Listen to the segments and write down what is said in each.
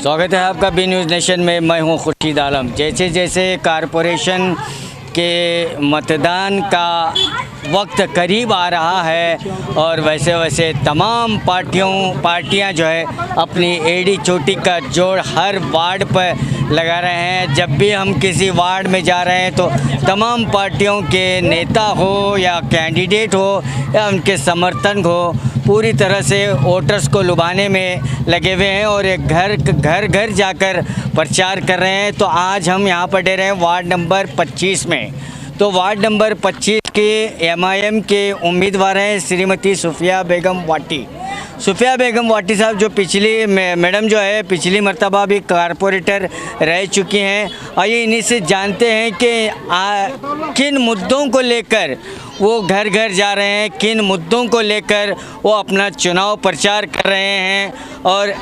स्वागत है आपका बी न्यूज़ नेशन में। मैं हूं खुर्शीद आलम। जैसे जैसे कारपोरेशन के मतदान का वक्त करीब आ रहा है और वैसे वैसे तमाम पार्टियां जो है अपनी एड़ी चोटी का जोड़ हर वार्ड पर लगा रहे हैं। जब भी हम किसी वार्ड में जा रहे हैं तो तमाम पार्टियों के नेता हो या कैंडिडेट हो या उनके समर्थक हो, पूरी तरह से वोटर्स को लुभाने में लगे हुए हैं और एक घर जाकर प्रचार कर रहे हैं। तो आज हम यहाँ पर रहे हैं वार्ड नंबर 25 में। तो वार्ड नंबर 25 के एमआईएम के उम्मीदवार हैं श्रीमती सुफिया बेगम वाटी। सुफिया बेगम वाटी साहब जो मैडम जो है पिछली मर्तबा भी कारपोरेटर रह चुकी हैं। आइए इन्हीं से जानते हैं कि किन मुद्दों को लेकर वो घर जा रहे हैं, किन मुद्दों को लेकर वो अपना चुनाव प्रचार कर रहे हैं और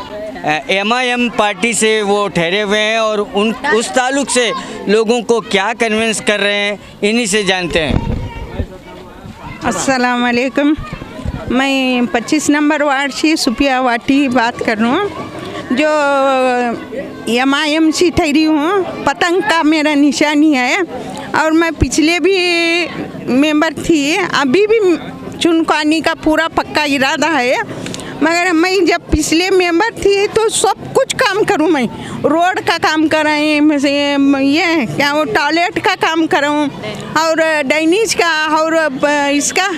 एमआईएम पार्टी से वो ठहरे हुए हैं और उस ताल्लुक से लोगों को क्या कन्विंस कर रहे हैं, इन्हीं से जानते हैं। अस्सलाम वालेकुम। मैं 25 नंबर वार्ड से सुफिया वाटी बात कर रहा हूँ, जो एमआईएम से ठहरी हूँ। पतंग का मेरा निशानी है और मैं पिछले भी मेंबर थी, अभी भी चुनकानी का पूरा पक्का इरादा है। मगर मैं जब पिछले मेंबर थी तो सब कुछ काम करूँ, मैं रोड का काम कराएँ, ये क्या वो टॉयलेट का काम कराऊँ और ड्रेनेज का और इसका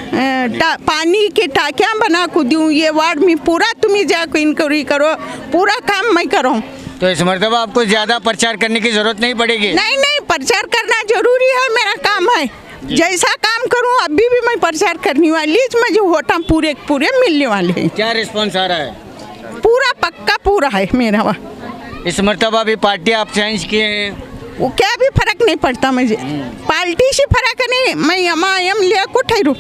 पानी के टाकियाँ बना को दूँ। ये वार्ड में पूरा तुम्हें जाकर इंक्वायरी करो, पूरा काम मैं करूँ। तो इस मरतबा आपको ज़्यादा प्रचार करने की ज़रूरत नहीं पड़ेगी? नहीं, प्रचार करना जरूरी है, मेरा काम है। जैसा काम करूं अभी भी मैं प्रचार करने वाली, मुझे वोट पूरे मिलने वाले हैं। क्या रिस्पांस आ रहा है? पूरा पक्का पूरा है मेरा। इस मरतबा भी पार्टी आप चेंज किए हैं? वो क्या भी फर्क नहीं पड़ता मुझे, पार्टी से फर्क नहीं। मैं एमआईएम ले को ठहरू,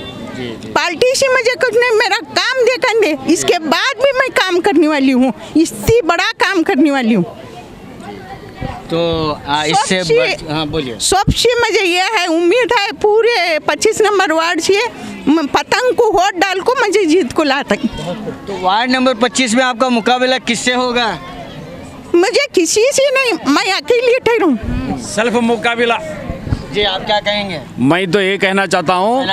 पार्टी से मुझे कुछ नहीं, मेरा काम देखने दे, इसके बाद भी मैं काम करने वाली हूँ, इससे बड़ा काम करने वाली हूँ। तो इससे हाँ बोलिए। सबसे मुझे ये है उम्मीद है पूरे 25 नंबर वार्ड से पतंग को वोट डाल को मुझे जीत को ला तक। तो वार्ड नंबर 25 में आपका मुकाबला किससे होगा? मुझे किसी से नहीं, मैं अकेली ठहरूं। सेल्फ मुकाबला। जी आप क्या कहेंगे? मैं तो ये कहना चाहता हूँ,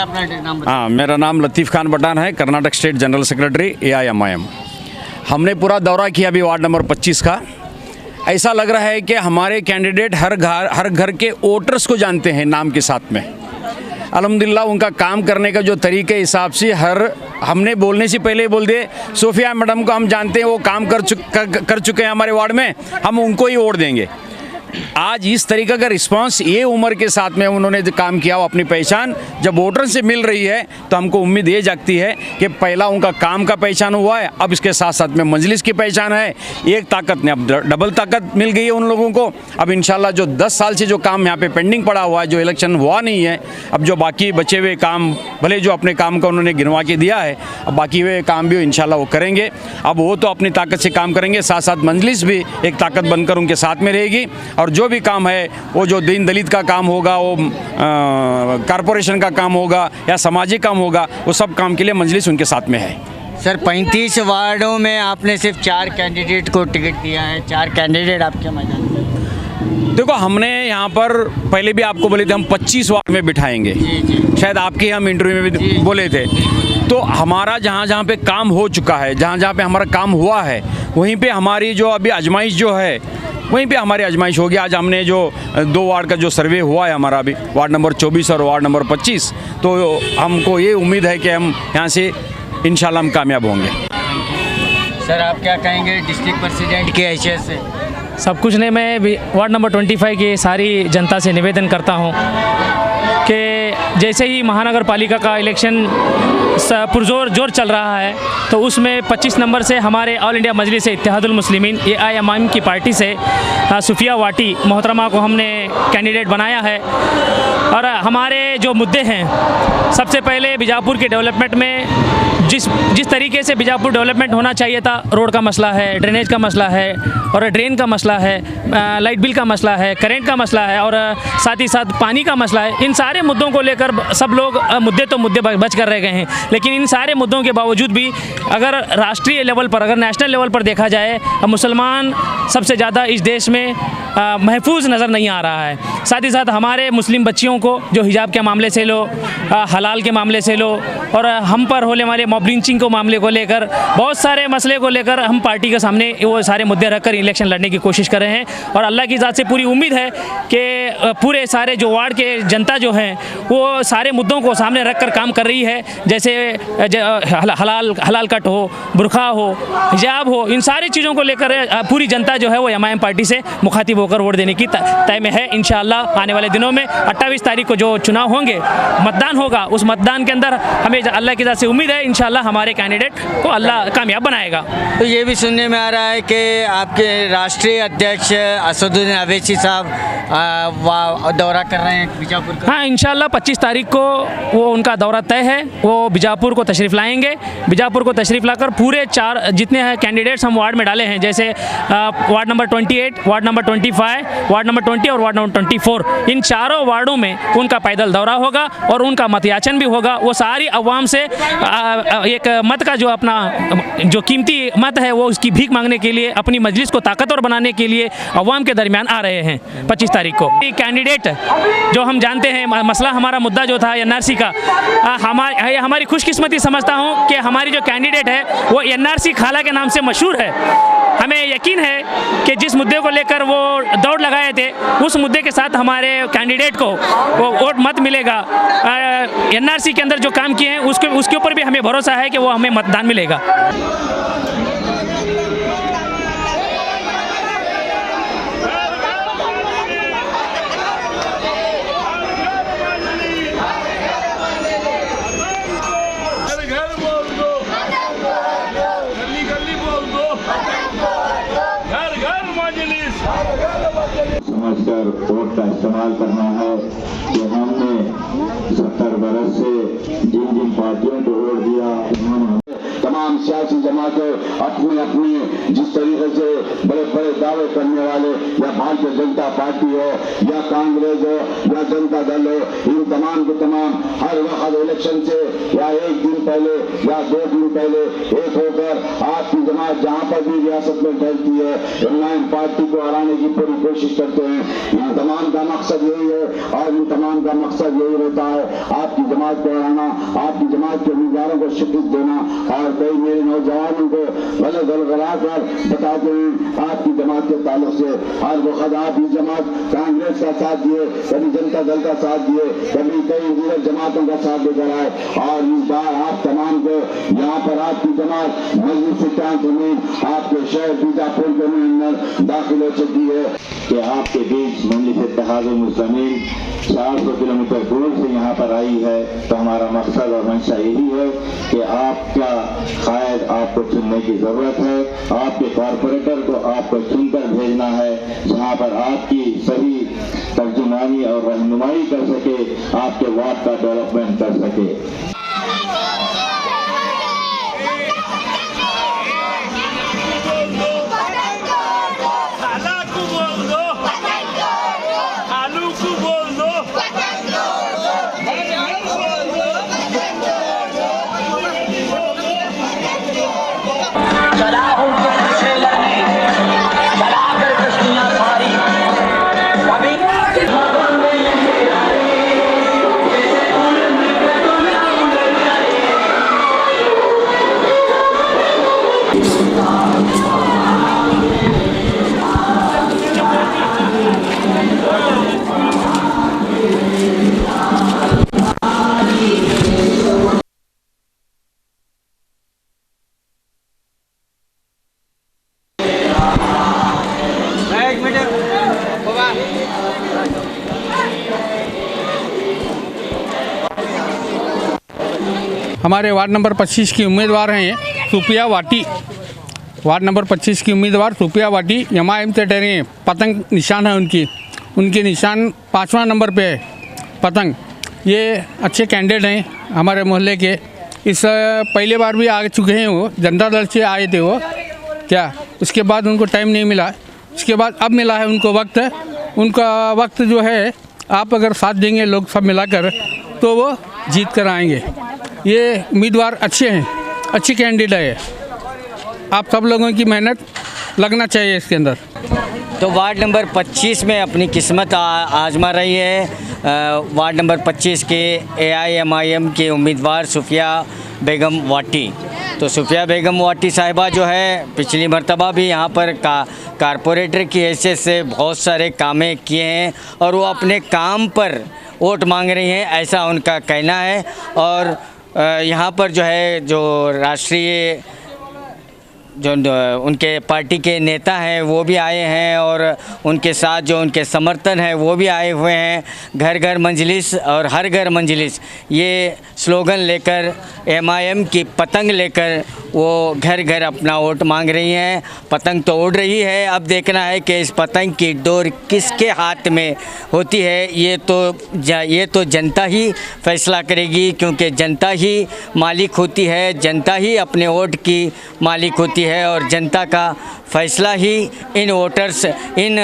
हाँ, मेरा नाम लतीफ़ खान पठान है, Karnataka state general secretary AIMIM. हमने पूरा दौरा किया अभी वार्ड नंबर 25 का। ऐसा लग रहा है कि हमारे कैंडिडेट हर घर के वोटर्स को जानते हैं नाम के साथ में। अल्हम्दुलिल्लाह उनका काम करने का जो तरीके हिसाब से हमने बोलने से पहले बोल दिए, सोफिया मैडम को हम जानते हैं, वो काम कर चुके हैं हमारे वार्ड में, हम उनको ही वोट देंगे। आज इस तरीके का रिस्पांस ये उम्र के साथ में उन्होंने जो काम किया, वो अपनी पहचान जब वोटर से मिल रही है तो हमको उम्मीद ये जागती है कि पहला उनका काम का पहचान हुआ है, अब इसके साथ साथ में मजलिस की पहचान है। एक ताकत ने अब डबल ताकत मिल गई है उन लोगों को। अब इंशाल्लाह जो 10 साल से जो काम यहाँ पे पेंडिंग पड़ा हुआ है, जो इलेक्शन हुआ नहीं है, अब जो बाकी बचे हुए काम, भले जो अपने काम का उन्होंने गिनवा के दिया है, अब बाकी हुए काम भी इंशाल्लाह वो करेंगे। अब वो तो अपनी ताकत से काम करेंगे, साथ साथ मजलिस भी एक ताकत बनकर उनके साथ में रहेगी। और जो भी काम है, वो जो दीन दलित का काम होगा, वो कारपोरेशन का काम होगा या सामाजिक काम होगा, वो सब काम के लिए मजलिस उनके साथ में है। सर 35 वार्डों में आपने सिर्फ 4 कैंडिडेट को टिकट दिया है, 4 कैंडिडेट आपके मैदान में। देखो, हमने यहाँ पर पहले भी आपको बोले थे हम 25 वार्ड में बिठाएंगे, शायद आपके हम इंटरव्यू में भी बोले थे। तो हमारा जहाँ पे काम हो चुका है, जहाँ पे हमारा काम हुआ है, वहीं पे हमारी जो अभी आजमाइश जो है, वहीं पे हमारी आजमाइश होगी। आज हमने जो 2 वार्ड का जो सर्वे हुआ है हमारा अभी, वार्ड नंबर 24 और वार्ड नंबर 25, तो हमको ये उम्मीद है कि हम यहाँ से इंशाल्लाह हम कामयाब होंगे। सर आप क्या कहेंगे डिस्ट्रिक्ट प्रेसिडेंट की हैसियत से? सब कुछ नहीं, मैं वार्ड नंबर 25 की सारी जनता से निवेदन करता हूँ कि जैसे ही महानगर पालिका का इलेक्शन पुरजोर चल रहा है, तो उसमें 25 नंबर से हमारे ऑल इंडिया मजलिस इत्तेहादुल मुस्लिमीन एआईएमआईएम की पार्टी से सुफिया वाटी मोहतरमा को हमने कैंडिडेट बनाया है। और हमारे जो मुद्दे हैं, सबसे पहले बीजापुर के डेवलपमेंट में जिस तरीके से बीजापुर डेवलपमेंट होना चाहिए था, रोड का मसला है, ड्रेनेज का मसला है और ड्रेन का मसला है, लाइट बिल का मसला है, करेंट का मसला है और साथ ही साथ पानी का मसला है। इन सारे मुद्दों को लेकर सब लोग मुद्दे बच कर रह गए हैं। लेकिन इन सारे मुद्दों के बावजूद भी अगर राष्ट्रीय लेवल पर, अगर नेशनल लेवल पर देखा जाए, मुसलमान सबसे ज़्यादा इस देश में महफूज नज़र नहीं आ रहा है। साथ ही साथ हमारे मुस्लिम बच्चियों को जो हिजाब के मामले से लो, हलाल के मामले से लो और हम पर होने वाले मॉब लिंचिंग को मामले को लेकर, बहुत सारे मसले को लेकर हम पार्टी के सामने वो सारे मुद्दे रखकर इलेक्शन लड़ने की कोशिश कर रहे हैं। और अल्लाह की ज़ात से पूरी उम्मीद है कि पूरे सारे जो वार्ड के जनता जो हैं वो सारे मुद्दों को सामने रख कर काम कर रही है। जैसे हलाल कट हो, बुरखा हो, हिजाब हो, इन सारी चीज़ों को लेकर पूरी जनता जो है वो एमआईएम पार्टी से मुखातिब होकर वोट देने की तय में है। इंशाअल्लाह आने वाले दिनों में 28 तारीख को जो चुनाव होंगे, मतदान होगा, उस मतदान के अंदर हमें अल्लाह की ज़ात से उम्मीद है इंशाअल्लाह हमारे कैंडिडेट को अल्लाह कामयाब बनाएगा। तो ये भी सुनने में आ रहा है कि आपके राष्ट्रीय अध्यक्ष असदुद्दीन अवैसी साहब दौरा कर रहे हैं बीजापुर का। हाँ, इंशाअल्लाह 25 तारीख को वो उनका दौरा तय है। वो बीजापुर को तशरीफ़ लाएंगे। बीजापुर को तशरीफ़ लाकर पूरे 4 जितने हैं कैंडिडेट्स हम वार्ड में डाले हैं, जैसे ward number 28, ward number 25, ward number 20 और वार्ड नंबर 24, इन चारों वार्डों में उनका पैदल दौरा होगा और उनका मतयाचन भी होगा। वो सारी अवाम से एक मत का जो अपना जो कीमती मत है वो उसकी भीख मांगने के लिए, अपनी मजलिस को ताकतवर बनाने के लिए अवाम के दरमियान आ रहे हैं 25 तारीख को। कैंडिडेट जो हम जानते हैं, मसला हमारा मुद्दा जो था एनआरसी का, हमारी खुशकिस्मती समझता हूँ कि हमारी जो कैंडिडेट है वो एनआरसी खाला के नाम से मशहूर है। हमें यकीन है कि जिस मुद्दे को लेकर वो दौड़ लगाए थे उस मुद्दे के साथ हमारे कैंडिडेट को वो वोट मत मिलेगा। एनआरसी के अंदर जो काम किए हैं उसके ऊपर भी हमें भरोसा है कि वो हमें मतदान मिलेगा। समझकर वोट का इस्तेमाल करना है कि हमने 70 बरस से जिन जिन पार्टियों को वोट दिया, तमाम सियासी जमातें अपने अपने जिस तरीके से बड़े बड़े दावे करने वाले, या भारतीय जनता पार्टी हो या कांग्रेस हो या जनता दल हो, इन तमाम के तमाम हर वक्त इलेक्शन से या एक दिन पहले या 2 दिन पहले एक होकर आपकी जमात जहाँ पर भी रियासत में फैलती है, एमआईएम पार्टी को हराने की पूरी कोशिश करते हैं। इन तमाम का मकसद यही है और इन तमाम का मकसद यही रहता है आपकी जमात को हराना, आपकी जमात के उम्मीदवारों को शिकस्त देना। और कई मेरे नौजवानों को गलत गलगला कर बताते हैं आपकी जमात के ताल्लुक से, हर वक्त आप इस जमात कांग्रेस का साथ दिए, कभी जनता दल का साथ दिए, कभी कई दूसरे जमातों का साथ देकर आए। और इस बार आप तमाम को यहाँ पर आपकी जमात मजलिस आपके शहर बीजापुर के अंदर दाखिल हो चुकी है कि आपके बीच मजलिस इत्तेहाद मुस्लिमीन 400 किलोमीटर दूर से यहाँ पर आई है। तो हमारा मकसद और मंशा यही है कि आपका कायद आपको चुनने की जरूरत है, आपके कॉरपोरेटर को आपको चुनकर भेजना है जहाँ पर आपकी सही तर्जुमानी और रहनुमाई कर सके, आपके वार्ड का डेवलपमेंट कर सके। हमारे वार्ड नंबर 25 की उम्मीदवार हैं सुपिया वाटी। वार्ड नंबर 25 की उम्मीदवार सुपिया वाटी एमआईएम से ठहरी हैं। पतंग निशान है उनके निशान 5वां नंबर पे है पतंग। ये अच्छे कैंडिडेट हैं हमारे मोहल्ले के इस पहले बार भी आ चुके हैं, वो जनता दल से आए थे वो क्या, उसके बाद उनको टाइम नहीं मिला, उसके बाद अब मिला है उनको वक्त। उनका वक्त जो है, आप अगर साथ देंगे लोग सब मिलाकर तो वो जीत कर आएंगे। ये उम्मीदवार अच्छे हैं, अच्छी कैंडिडेट है, आप सब लोगों की मेहनत लगना चाहिए इसके अंदर। तो वार्ड नंबर 25 में अपनी किस्मत आजमा रही है वार्ड नंबर 25 के AIMIM के उम्मीदवार सुफिया बेगम वाटी। तो सुफिया बेगम वाटी साहिबा जो है पिछली मर्तबा भी यहाँ पर कारपोरेटर की हैसियत से बहुत सारे कामें किए हैं और वो अपने काम पर वोट मांग रही हैं, ऐसा उनका कहना है। और यहाँ पर जो है जो राष्ट्रीय जो उनके पार्टी के नेता हैं वो भी आए हैं और उनके साथ जो उनके समर्थन है वो भी आए हुए हैं। घर घर मंजलिस और हर घर मंजलिस ये स्लोगन लेकर MIM की पतंग लेकर वो घर घर अपना वोट मांग रही हैं। पतंग तो उड़ रही है, अब देखना है कि इस पतंग की डोर किसके हाथ में होती है, ये तो जनता ही फैसला करेगी, क्योंकि जनता ही मालिक होती है, जनता ही अपने वोट की मालिक होती है और जनता का फैसला ही इन वोटर्स, इन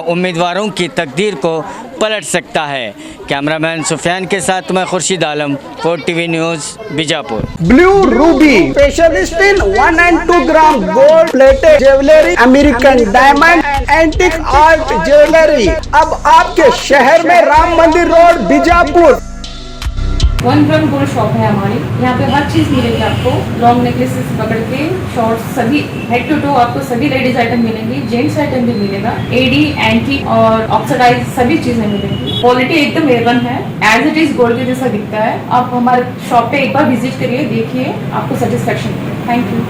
उम्मीदवारों की तकदीर को पलट सकता है। कैमरामैन सुफियान के साथ मैं Khurshid Alam, 4TV news, Bijapur. Blue Ruby specialist in 1 and 2 gram gold plated jewellery, American diamond, antique art jewellery, अब आपके शहर में राम मंदिर road, Bijapur. 1 gram gold shop है हमारी, यहाँ पे हर चीज़ मिलेगी आपको, लॉन्ग नेकलेसेस पकड़ के शॉर्ट्स, सभी हेड टू टो आपको सभी लेडीज आइटम मिलेंगी, जेंट्स आइटम भी मिलेगा, एडी, एंटी और ऑक्सीडाइज सभी चीज़ें मिलेंगी। क्वालिटी एकदम A1 है, एज इट इज़ गोल्ड के जैसा दिखता है। आप हमारे शॉप पे एक बार विजिट करिए, देखिए, आपको सेटिस्फेक्शन मिलेगा। Thank you.